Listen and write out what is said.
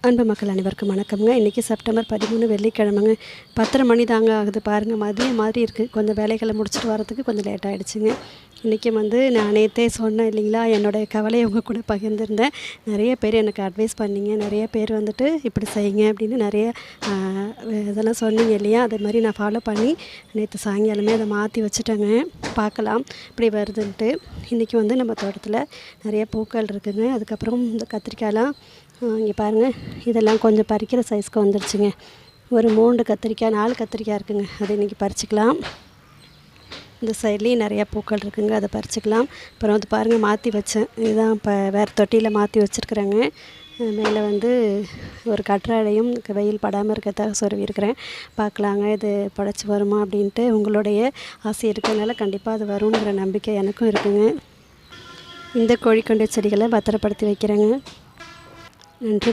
அன்பு மக்கள் அனைவருக்கும் வணக்கம்ங்க. இன்றைக்கி செப்டம்பர் 13 வெள்ளிக்கிழமைங்க. 10:30 மணி தாங்க ஆகுது பாருங்கள். மதியம் மாதிரி இருக்குது. கொஞ்சம் வேலைகளை முடிச்சுட்டு வரதுக்கு கொஞ்சம் லேட் ஆகிடுச்சுங்க. இன்றைக்கி நான் நேற்றே சொன்னேன் இல்லைங்களா, என்னோடய கவலையை உங்கள் கூட பகிர்ந்துருந்தேன். நிறைய பேர் எனக்கு அட்வைஸ் பண்ணிங்க. நிறைய பேர் இப்படி செய்யுங்க அப்படின்னு நிறைய இதெல்லாம் சொன்னீங்க இல்லையா, அதே மாதிரி நான் ஃபாலோ பண்ணி நேற்று சாயங்காலமே அதை மாற்றி வச்சுட்டேங்க. பார்க்கலாம் இப்படி வருதுன்ட்டு. இன்றைக்கி நம்ம தோட்டத்தில் நிறைய பூக்கள் இருக்குதுங்க. அதுக்கப்புறம் இந்த கத்திரிக்காயெலாம் இங்கே பாருங்கள், இதெல்லாம் கொஞ்சம் பறிக்கிற சைஸ்க்கு வந்துருச்சுங்க. ஒரு 3 கத்திரிக்காய் 4 கத்திரிக்காய் இருக்குதுங்க. அதை இன்றைக்கி பறிச்சிக்கலாம். இந்த சைட்லேயும் நிறையா பூக்கள் இருக்குதுங்க, அதை பறிச்சிக்கலாம். அப்புறம் பாருங்கள், மாற்றி வச்சேன். இதுதான் இப்போ வேறு தொட்டியில் மாற்றி வச்சுருக்குறேங்க. மேலே ஒரு கற்றாழையும் வெயில் படாமல் இருக்கிறதாக சொருவிருக்கிறேன். பார்க்கலாங்க இது படைச்சி வருமா அப்படின்ட்டு. உங்களுடைய ஆசை இருக்கிறதுனால கண்டிப்பாக அது வருங்கிற நம்பிக்கை எனக்கும் இருக்குதுங்க. இந்த கோழிக்கொண்டை செடிகளை பத்திரப்படுத்தி வைக்கிறேங்க. நன்றி.